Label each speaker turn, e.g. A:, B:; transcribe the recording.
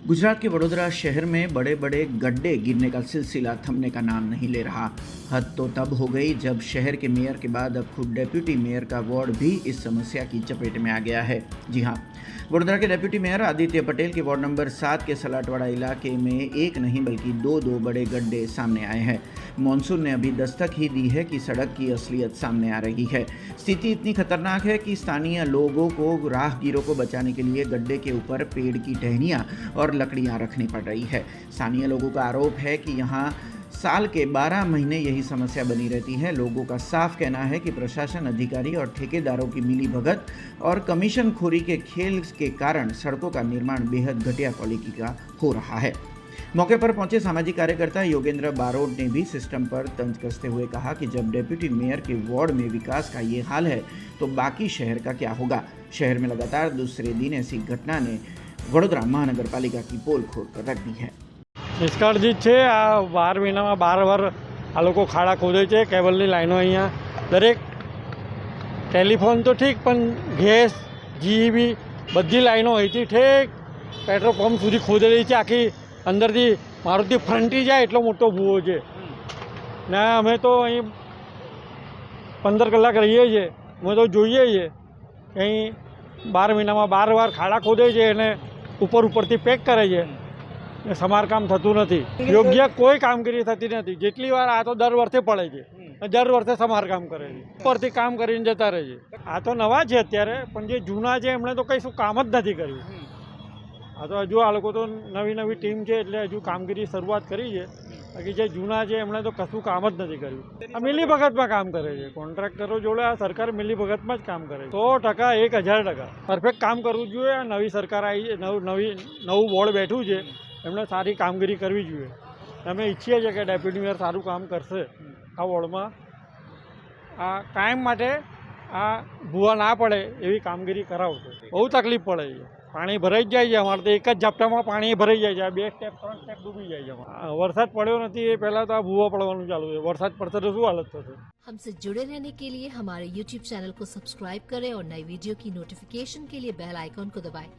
A: गुजरात के वडोदरा शहर में बड़े बड़े गड्ढे गिरने का सिलसिला थमने का नाम नहीं ले रहा। हद तो तब हो गई जब शहर के मेयर के बाद अब खुद डेप्यूटी मेयर का वार्ड भी इस समस्या की चपेट में आ गया है। जी हाँ, वडोदरा के डेप्यूटी मेयर आदित्य पटेल के वार्ड नंबर 7 के सलाटवाड़ा इलाके में एक नहीं बल्कि दो बड़े गड्ढे सामने आए हैं। मॉनसून ने अभी दस्तक ही दी है कि सड़क की असलियत सामने आ रही है। स्थिति इतनी खतरनाक है कि स्थानीय लोगों को, राहगीरों को बचाने के लिए गड्ढे के ऊपर पेड़ की टहनियाँ और लकड़ियाँ रखनी पड़ रही है। स्थानीय लोगों का आरोप है कि यहाँ साल के 12 महीने यही समस्या बनी रहती है। लोगों का साफ कहना है कि प्रशासन, अधिकारी और ठेकेदारों की मिलीभगत और कमीशन खोरी के खेल के कारण सड़कों का निर्माण बेहद घटिया क्वालिटी का हो रहा है। मौके पर पहुंचे सामाजिक कार्यकर्ता योगेंद्र बारोट ने भी सिस्टम पर तंज कसते हुए कहा कि जब डेप्यूटी मेयर के वार्ड में विकास का ये हाल है तो बाकी शहर का क्या होगा। शहर में लगातार दूसरे दिन ऐसी घटना ने वडोदरा महानगरपालिका की पोल खोल कर रख दी है।
B: નિષ્કાળજી છે। આ 12 મહિનામાં 12 વાર આ લોકો ખાડા ખોદે છે। કેબલની લાઈનો અહીંયા દરેક ટેલિફોન તો ઠીક, પણ ગેસ, જીઈબી બધી લાઈનો અહીંથી ઠેક પેટ્રોલ પંપ સુધી ખોદેલી છે। આખી અંદરથી મારુતિ ફ્રન્ટી જાય એટલો મોટો ભૂવો છે ને અમે તો અહીં 15 કલાક રહીએ છીએ। અમે તો જોઈએ છીએ કે અહીં 12 મહિનામાં 12 વાર ખાડા ખોદે છે અને ઉપરથી પેક કરે છે। સમારકામ થતું નથી, યોગ્ય કોઈ કામગીરી થતી નથી। જેટલી વાર આ તો દર વર્ષે પડે છે, દર વર્ષે સમારકામ કરે છે, ઉપરથી કામ કરીને જતા રહે છે। આ તો નવા છે અત્યારે, પણ જે જૂના છે એમણે તો કશું કામ જ નથી કર્યું। આ તો હજુ આ લોકો તો નવી ટીમ છે એટલે હજુ કામગીરી શરૂઆત કરી છે। બાકી જે જૂના છે એમણે તો કશું કામ જ નથી કર્યું। આ મિલીભગતમાં કામ કરે છે। કોન્ટ્રાક્ટરો જોડે આ સરકાર મિલીભગતમાં જ કામ કરે છે। 100%, 1000% પરફેક્ટ કામ કરવું જોઈએ। આ નવી સરકાર આવી છે, નવું બોર્ડ બેઠું છે, એમણે સારી કામગીરી કરવી જોઈએ। અમે ઈચ્છીએ છીએ કે ડેપ્યુટી મેયર સારું કામ કરશે આ વોર્ડમાં। આ કાયમ માટે આ ભૂવા ના પડે એવી કામગીરી કરાવશે। બહુ તકલીફ પડે છે, પાણી ભરાઈ જ જાય છે। અમારે તો એક જ ઝાપટામાં પાણી ભરાઈ જાય છે। આ 2 સ્ટેપ 3 સ્ટેપ ડૂબી જાય છે। વરસાદ પડ્યો નથી એ પહેલાં તો આ ભૂવા પડવાનું ચાલુ છે। વરસાદ પડશે તો શું હાલત થશે।
C: हमसे जुड़े रहने के लिए हमारे YouTube चैनल को सब्सक्राइब करें और नई वीडियो की नोटिफिकेशन के लिए बेल आइकॉन को दबाएं।